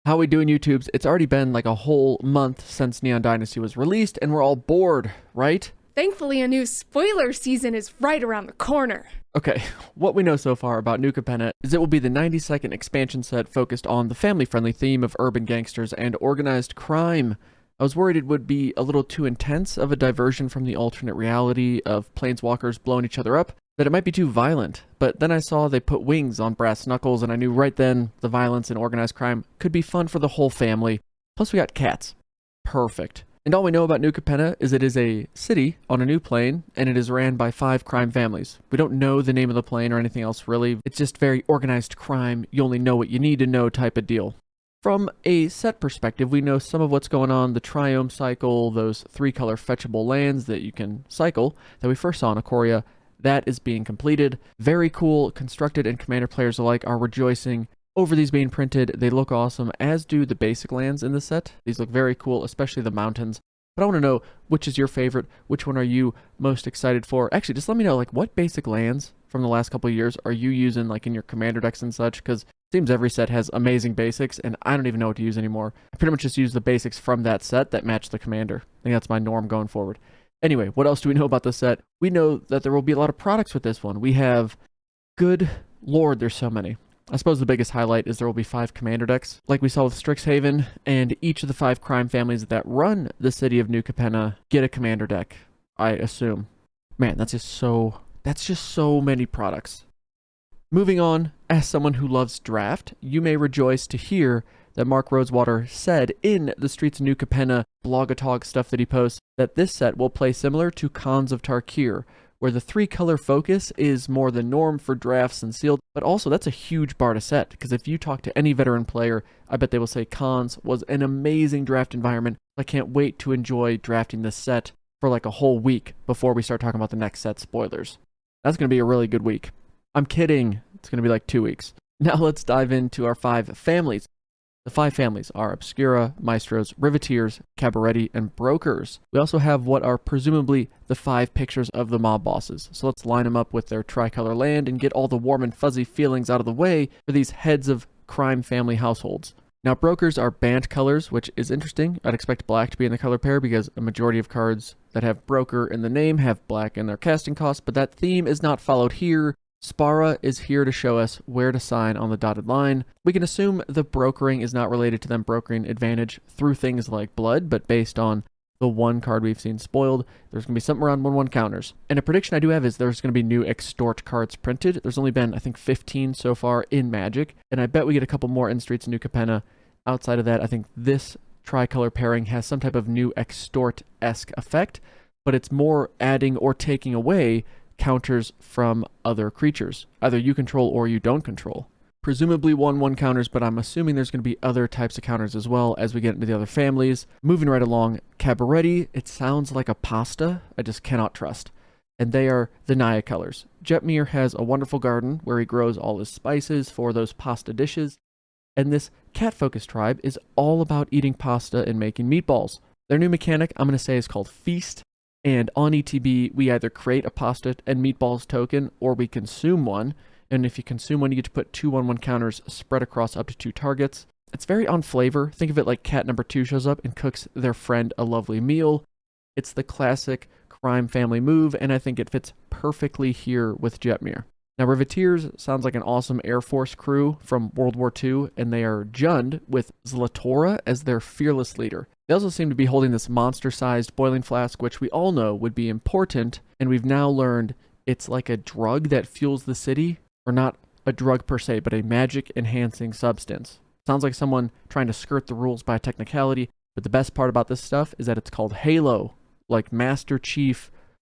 How we doing, YouTubes? It's already been like a whole month since Neon Dynasty was released, and we're all bored, right? Thankfully, a new spoiler season is right around the corner. Okay, what we know so far about New Capenna is it will be the 90-second expansion set focused on the family-friendly theme of urban gangsters and organized crime. I was worried it would be a little too intense of a diversion from the alternate reality of planeswalkers blowing each other up, that it might be too violent, but then I saw they put wings on brass knuckles and I knew right then the violence and organized crime could be fun for the whole family. Plus we got cats. Perfect. And all we know about New Capenna is it is a city on a new plane, and it is ran by 5 crime families. We don't know the name of the plane or anything else really. It's just very organized crime, you only know what you need to know type of deal. From a set perspective, we know some of what's going on, the Triome cycle, those 3-color fetchable lands that you can cycle that we first saw in Ikoria. That is being completed. Very cool. Constructed and Commander players alike are rejoicing over these being printed. They look awesome, as do the basic lands in the set. These look very cool, especially the mountains. But I want to know, which is your favorite? Which one are you most excited for? Actually, just let me know, like, what basic lands from the last couple of years are you using, like, in your Commander decks and such? Because it seems every set has amazing basics, and I don't even know what to use anymore. I pretty much just use the basics from that set that match the Commander. I think that's my norm going forward. Anyway, what else do we know about this set? We know that there will be a lot of products with this one. We have, good lord, there's so many. I suppose the biggest highlight is there will be 5 commander decks, like we saw with Strixhaven, and each of the 5 crime families that run the city of New Capenna get a commander deck, I assume. Man, that's just so many products. Moving on, as someone who loves draft, you may rejoice to hear that Mark Rosewater said in the Streets of New Capenna blogatog stuff that he posts that this set will play similar to Khans of Tarkir, where the 3-color focus is more the norm for drafts and sealed, but also that's a huge bar to set, because if you talk to any veteran player, I bet they will say Khans was an amazing draft environment. I can't wait to enjoy drafting this set for like a whole week before we start talking about the next set spoilers. That's going to be a really good week. I'm kidding. It's going to be like 2 weeks. Now let's dive into our 5 families. The 5 families are Obscura, Maestros, Riveteers, Cabaretti, and Brokers. We also have what are presumably the 5 pictures of the mob bosses. So let's line them up with their tricolor land and get all the warm and fuzzy feelings out of the way for these heads of crime family households. Now, Brokers are banned colors, which is interesting. I'd expect black to be in the color pair because a majority of cards that have Broker in the name have black in their casting cost, but that theme is not followed here. Spara is here to show us where to sign on the dotted line. We can assume the brokering is not related to them brokering advantage through things like blood, but based on the 1 card we've seen spoiled, there's going to be something around 1/1 counters. And a prediction I do have is there's going to be new extort cards printed. There's only been, I think, 15 so far in Magic, and I bet we get a couple more in Streets of New Capenna. Outside of that, I think this tricolor pairing has some type of new extort-esque effect, but it's more adding or taking away counters from other creatures. Either you control or you don't control. Presumably 1/1 counters, but I'm assuming there's going to be other types of counters as well as we get into the other families. Moving right along, Cabaretti, it sounds like a pasta I just cannot trust. And they are the Naya colors. Jetmir has a wonderful garden where he grows all his spices for those pasta dishes. And this cat-focused tribe is all about eating pasta and making meatballs. Their new mechanic, I'm going to say, is called Feast. And on ETB, we either create a pasta and meatballs token, or we consume one. And if you consume one, you get to put 2 1/1 counters spread across up to 2 targets. It's very on flavor. Think of it like cat number 2 shows up and cooks their friend a lovely meal. It's the classic crime family move, and I think it fits perfectly here with Jetmir. Now, Riveteers sounds like an awesome Air Force crew from World War II, and they are Jund with Zlatora as their fearless leader. They also seem to be holding this monster-sized boiling flask, which we all know would be important, and we've now learned it's like a drug that fuels the city, or not a drug per se, but a magic-enhancing substance. Sounds like someone trying to skirt the rules by technicality, but the best part about this stuff is that it's called Halo, like Master Chief,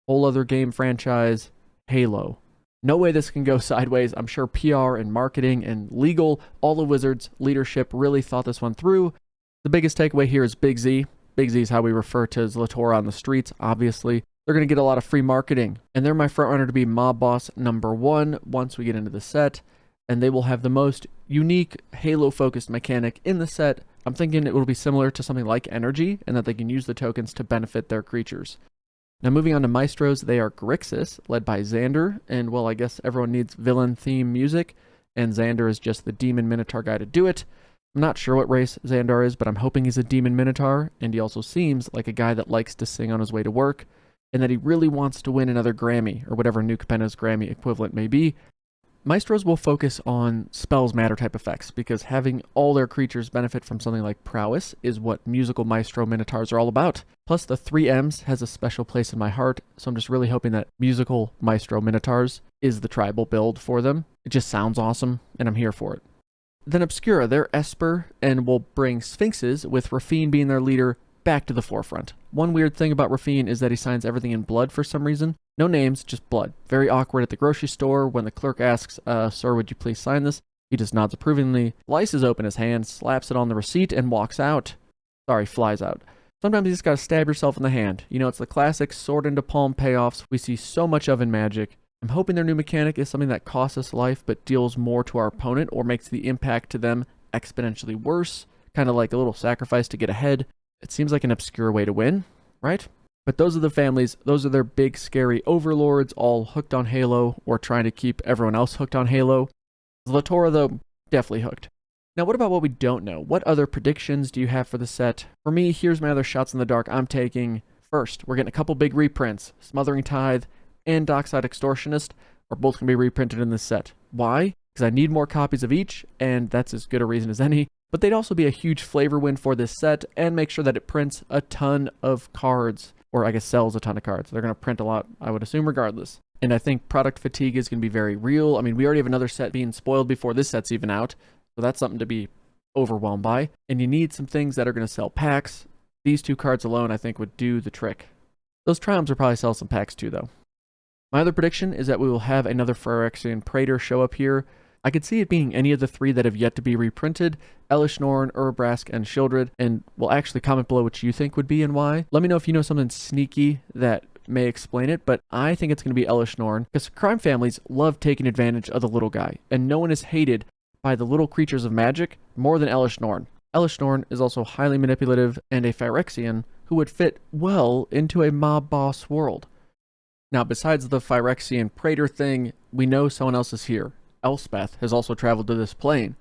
whole other game franchise, Halo. No way this can go sideways. I'm sure PR and marketing and legal, all of Wizards' leadership really thought this one through. The biggest takeaway here is Big Z. Big Z is how we refer to Zlatora on the streets, obviously. They're going to get a lot of free marketing, and they're my front runner to be Mob Boss number 1 once we get into the set, and they will have the most unique Halo-focused mechanic in the set. I'm thinking it will be similar to something like Energy, and that they can use the tokens to benefit their creatures. Now moving on to Maestros, they are Grixis, led by Xander, and well, I guess everyone needs villain theme music, and Xander is just the demon minotaur guy to do it. I'm not sure what race Xandar is, but I'm hoping he's a demon minotaur, and he also seems like a guy that likes to sing on his way to work, and that he really wants to win another Grammy, or whatever New Capenna's Grammy equivalent may be. Maestros will focus on spells matter type effects, because having all their creatures benefit from something like prowess is what musical maestro minotaurs are all about. Plus the 3Ms has a special place in my heart, so I'm just really hoping that musical maestro minotaurs is the tribal build for them. It just sounds awesome, and I'm here for it. Then Obscura, they're Esper, and will bring Sphinxes, with Rafine being their leader, back to the forefront. One weird thing about Rafine is that he signs everything in blood for some reason. No names, just blood. Very awkward at the grocery store when the clerk asks, sir, would you please sign this? He just nods approvingly, slices open his hand, slaps it on the receipt, and walks out. Sorry, flies out. Sometimes you just gotta stab yourself in the hand. You know, it's the classic sword into palm payoffs we see so much of in Magic. I'm hoping their new mechanic is something that costs us life but deals more to our opponent or makes the impact to them exponentially worse, kind of like a little sacrifice to get ahead. It seems like an obscure way to win, right? But those are the families, those are their big scary overlords all hooked on Halo or trying to keep everyone else hooked on Halo. Zlatora, though, definitely hooked. Now, what about what we don't know? What other predictions do you have for the set? For me, here's my other shots in the dark I'm taking. First, we're getting a couple big reprints. Smothering Tithe and Dockside Extortionist are both going to be reprinted in this set. Why? Because I need more copies of each, and that's as good a reason as any. But they'd also be a huge flavor win for this set, and make sure that it prints a ton of cards. Or I guess sells a ton of cards. They're going to print a lot, I would assume, regardless. And I think product fatigue is going to be very real. I mean, we already have another set being spoiled before this set's even out. So that's something to be overwhelmed by. And you need some things that are going to sell packs. These two cards alone, I think, would do the trick. Those Triumphs will probably sell some packs too, though. My other prediction is that we will have another Phyrexian Praetor show up here. I could see it being any of the three that have yet to be reprinted, Elish Norn, Urabrask, and Shieldred, and will actually comment below what you think would be and why. Let me know if you know something sneaky that may explain it, but I think it's going to be Elish Norn, because crime families love taking advantage of the little guy, and no one is hated by the little creatures of magic more than Elish Norn. Elish Norn is also highly manipulative and a Phyrexian who would fit well into a mob boss world. Now, besides the Phyrexian Praetor thing, we know someone else is here. Elspeth has also traveled to this plane,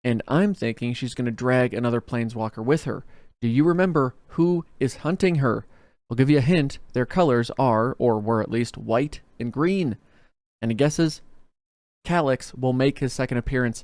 and I'm thinking she's going to drag another planeswalker with her. Do you remember who is hunting her? I'll give you a hint. Their colors are, or were at least, white and green. Any guesses? Calyx will make his second appearance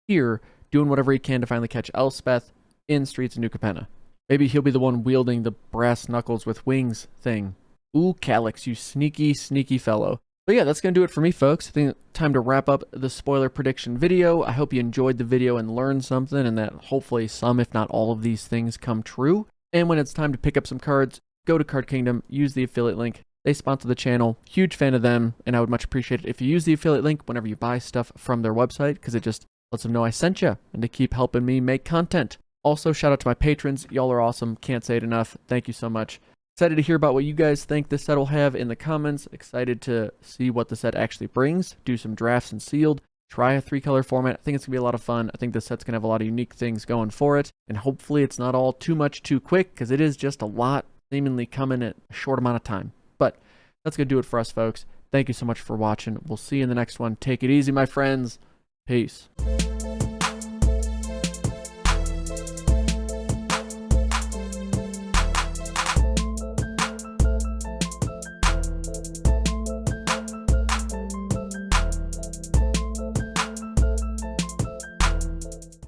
here, doing whatever he can to finally catch Elspeth in Streets of New Capenna. Maybe he'll be the one wielding the brass knuckles with wings thing. Ooh, Calyx, you sneaky, sneaky fellow. But yeah, that's going to do it for me, folks. I think it's time to wrap up the spoiler prediction video. I hope you enjoyed the video and learned something, and that hopefully some, if not all of these things come true. And when it's time to pick up some cards, go to Card Kingdom, use the affiliate link. They sponsor the channel. Huge fan of them, and I would much appreciate it if you use the affiliate link whenever you buy stuff from their website, because it just lets them know I sent you, and to keep helping me make content. Also, shout out to my patrons. Y'all are awesome. Can't say it enough. Thank you so much. Excited to hear about what you guys think this set will have in the comments. Excited to see what the set actually brings. Do some drafts and sealed. Try a 3-color format. I think it's going to be a lot of fun. I think this set's going to have a lot of unique things going for it. And hopefully it's not all too much too quick, because it is just a lot seemingly coming at a short amount of time. But that's going to do it for us, folks. Thank you so much for watching. We'll see you in the next one. Take it easy, my friends. Peace.